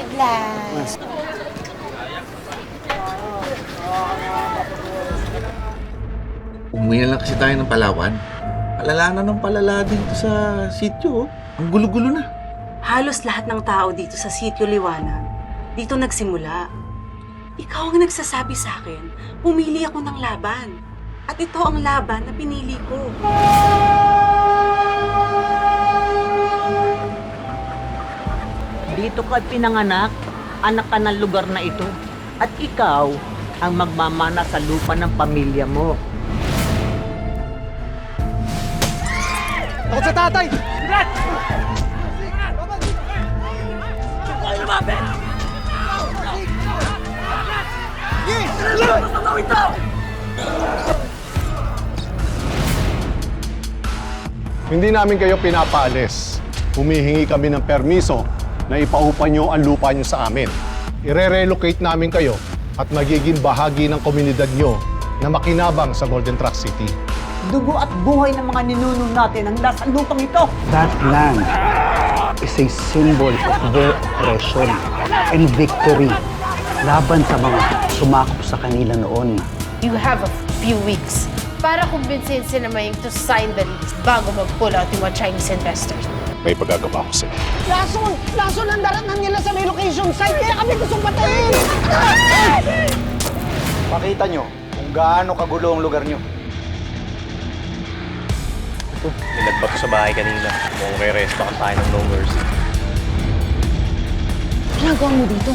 Douglas. Umuwi na lang kasi tayo ng Palawan. Palala na ng palala dito sa sityo. Ang gulo-gulo na. Halos lahat ng tao dito sa Sitio Liwanag, dito nagsimula. Ikaw ang nagsasabi sa akin, pumili ako ng laban. At ito ang laban na pinili ko. Dito ka pinanganak, anak ka ng lugar na ito. At ikaw ang magmamana sa lupa ng pamilya mo. Ako sa tatay! Bigat! Ay, lumapit! Hindi namin kayo pinapaalis. Humihingi kami ng permiso na ipaupa nyo ang lupa nyo sa amin. Ire-relocate namin kayo at magiging bahagi ng komunidad nyo na makinabang sa Golden Track City. Dugo at buhay ng mga ninuno natin ang nasa lupang ito. That land is a symbol of their oppression and victory laban sa mga sumakop sa kanila noon. You have a few weeks para kumbinsin sila Maying to sign the lease bago mag-pull out yung mga Chinese investors. May pagagawa ko sa'yo. Lason ang daratnan nila sa relocation site, kaya kami gustong patayin! Pakita nyo kung gaano kagulo ang lugar nyo. May nagbato sa bahay kanina. Mukhang re-restakan tayo ng no mercy. Ginagawa mo dito?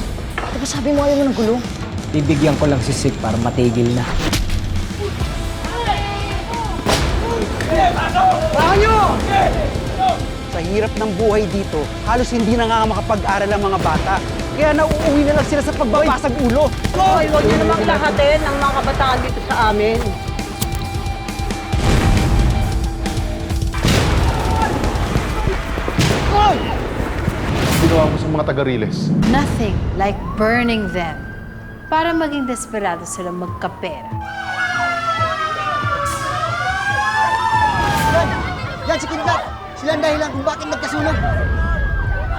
Diba sabi mo ayaw mo ng gulo? Bibigyan ko lang si Sig para matigil na. Tahan nyo! Sa hirap ng buhay dito, halos hindi na nga makapag-aral ang mga bata. Kaya nauuwi na lang sila sa pagbabasag ulo. Hoy, huwag niyo namang lahatin ang mga kabataan dito sa amin. Ginawa mo sa mga taga-Riles. Nothing like burning them para maging desperado sila magkapera. Yan si Kindat! Sila ang dahilan kung bakit nagkasunog.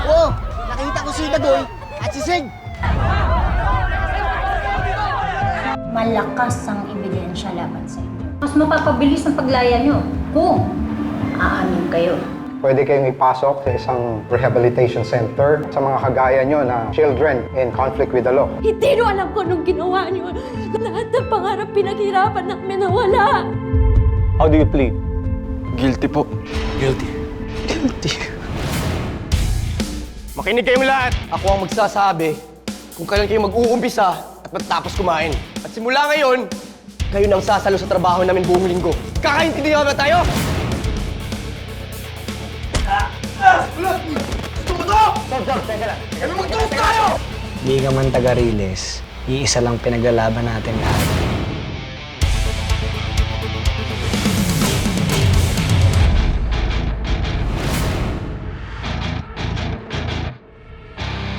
Oo, nakita ko si Dagoy at si Sig. Malakas ang ebidensya laban sa inyo. Mas mapapabilis ang paglaya nyo kung aamin kayo. Pwede kayong ipasok sa isang rehabilitation center sa mga kagaya nyo na children in conflict with the law. Hindi nyo alam ko nung ginawa nyo. Lahat ng pangarap pinaghirapan namin nawala. How do you plead? Guilty po. Guilty. Makinig kayong lahat! Ako ang magsasabi kung kailan kayo mag-uumpisa at matapos kumain. At simula ngayon, kayo nang sasalo sa trabaho namin buong linggo. Kakaintindihan ba tayo? Hindi ka man taga-Riles, iisa lang pinaglalaban natin lahat.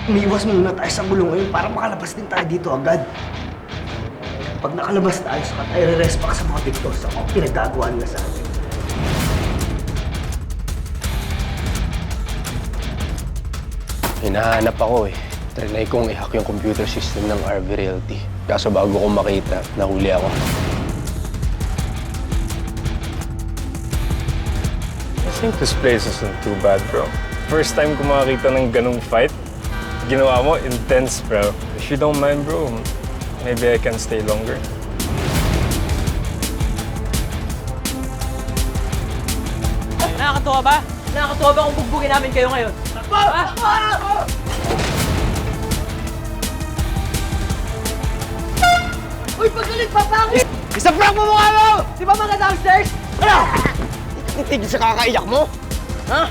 Umiwas muna tayo sa gulong ngayon para makalabas din tayo dito agad. Pag nakalabas tayo, saka tayo re-respect sa mga victors sa mga pinagagawa nila sa atin. Hinahanap ako eh. Trinay kong i-hack yung computer system ng RV Realty. Kaso bago ko makita, nahuli ako. I think this place isn't too bad, bro. First time ko makakita ng ganung fight. Ginawa mo, intense, bro. If you don't mind, bro, maybe I can stay longer. Nakakatuwa ba? Nakakatuwa ba kung bugbugin namin kayo ngayon? Uy, pagalit pa pangit! Isang prank mo mukha mo! Di ba mga downstairs? Ano? Titigil sa kakaiyak mo? Ha?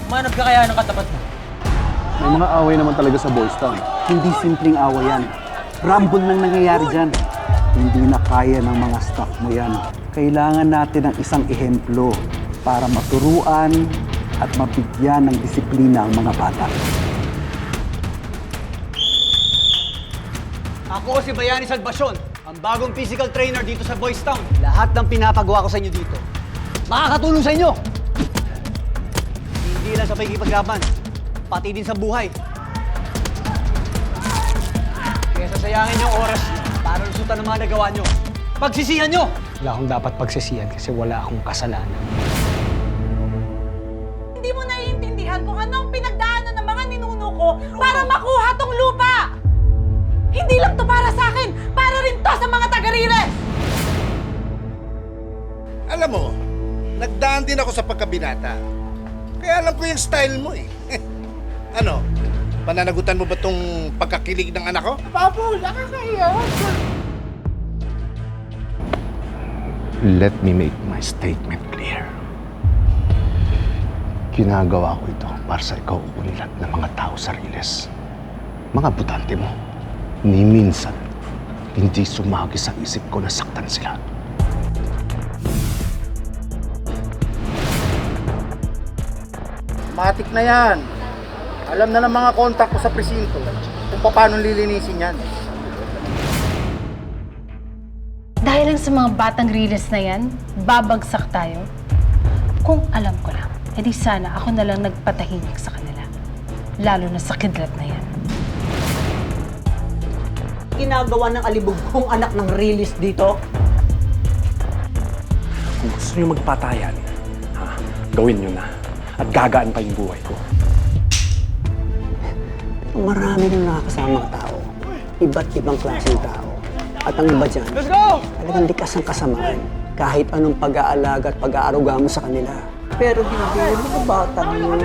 Manap ka kaya ng katapat mo? May mga away naman talaga sa Boys Town. Hindi simpleng away yan. Rumble nang nangyayari dyan. Hindi na kaya ng mga staff mo yan. Kailangan natin ng isang ehemplo para maturuan at mabigyan ng disiplina ang mga bata. Ako si Bayani Salvacion, ang bagong physical trainer dito sa Boys Town. Lahat ng pinapagawa ko sa inyo dito, makakatulong sa inyo. Hindi lang sa pakikipaglaban, pati din sa buhay. niyo sasayangin yung oras para lusutan ng mga nagawa niyo. Pagsisihan niyo! Wala akong dapat pagsisihan kasi wala akong kasalanan. Hindi mo naiintindihan kung anong pinagdaanan ng mga ninuno ko para makuha tong lupa! Hindi lang to para sa akin, para rin to sa mga taga-Riles! Alam mo, nagdaan din ako sa pagkabinata. Kaya alam ko yung style mo eh. Ano? Pananagutan mo ba tong pagkakilig ng anak ko? Papa, nakakahiya. Let me make my statement clear. Ginagawa ko ito para sa ikaw unlad ng mga tao sa Riles. Mga butante mo, ni minsan, hindi sumagi sa isip ko na saktan sila. Matik na yan. Alam na ng mga kontak ko sa presinto kung paano lilinisin yan. Dahil lang sa mga batang Riles na yan, babagsak tayo. Kung alam ko lang, edi sana ako na lang nagpatahimik sa kanila. Lalo na sa kidlat na yan. Ginagawa ng alibugong anak ng Riles dito. Kung gusto niyo magpatayan, gawin niyo na. At gagaan pa yung buhay ko. Marami nang nakakasamang tao. Iba't ibang klaseng tao. At ang iba dyan, Let's go! talagang likas ang kasamaan. Kahit anong pag-aalaga at pag-aaruga mo sa kanila. Pero hindi mga batang yun.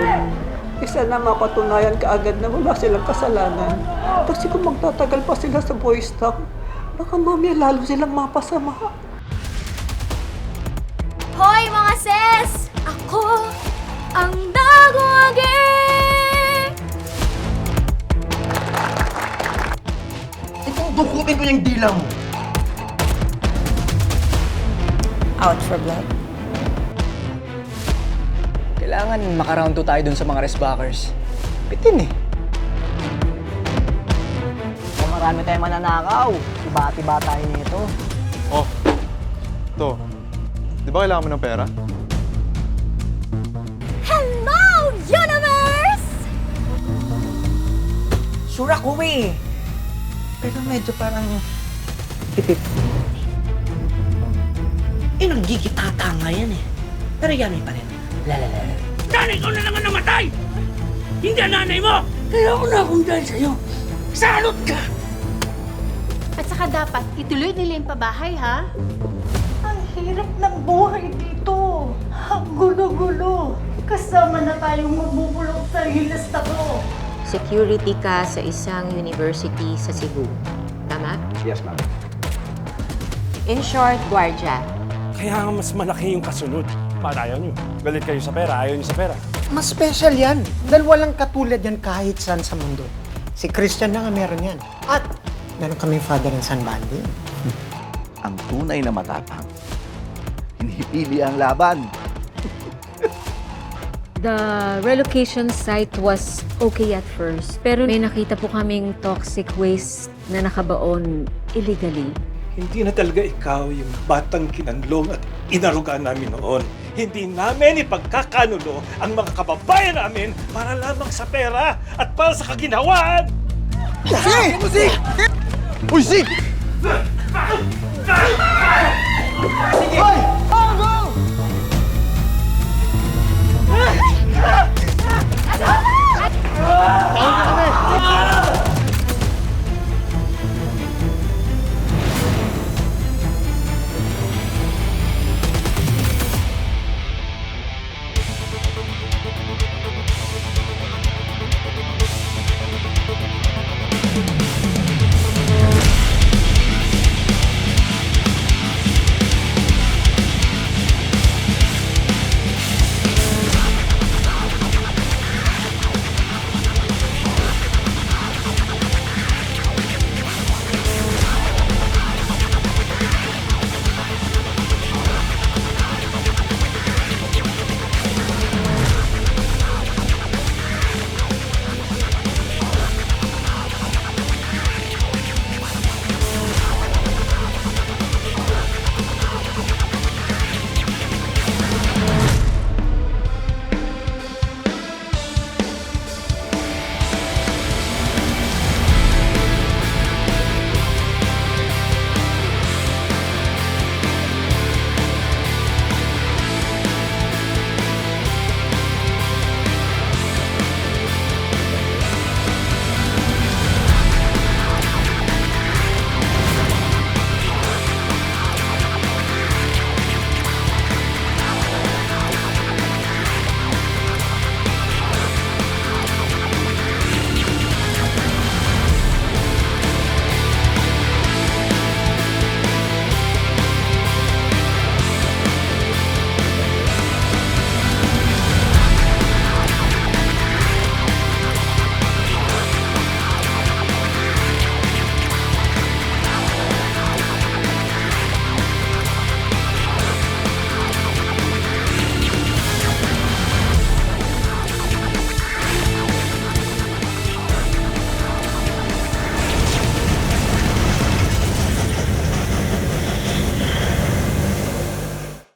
Isa na mapatunayan kaagad na wala silang kasalanan. Kasi kung magtatagal pa sila sa boys' town, baka mamaya lalo silang mapasama. Hoy mga sis! Ako ang dagwagin! Itong dukutin ko yung dila mo. Out for blood. Kailangan makaround 2 tayo dun sa mga resbackers. Bitin eh. Kung marami tayong mananakaw, iba-iba tayo nito. Oh, to. Di ba kailangan mo ng pera? Hello, Universe! Sure ako eh. Pero medyo parang... tipip. Nagigitata nga yan eh. Pero yummy pa rin. Lalalala. Nanay ko na naman namatay! Hindi ang nanay mo! Kaya ako na akong dahil sa'yo. Salot ka! At saka dapat ituloy nila yung pabahay, ha? Ang hirap ng buhay dito. Ang gulo-gulo. Kasama na tayong mabubulok sa Riles na to. Security ka sa isang university sa Cebu. Tama? Yes, ma'am. In short, guardia. Kaya nga mas malaki yung kasunod. Para ayaw niyo. Galit kayo sa pera, ayaw niyo sa pera. Mas special yan. Dahil walang katulad yan kahit saan sa mundo. Si Christian na nga meron yan. At meron kaming father in San Bandi. Ang tunay na matapang, hinihipili ang laban. The relocation site was okay at first. Pero may nakita po kaming toxic waste na nakabaon illegally. Hindi na talaga ikaw yung batang kinanlong at inarugaan namin noon. Hindi namin ipagkakanulo ang mga kababayan namin para lamang sa pera at para sa kaginhawaan! Musik! Musik! Uy, Sig! Hoy!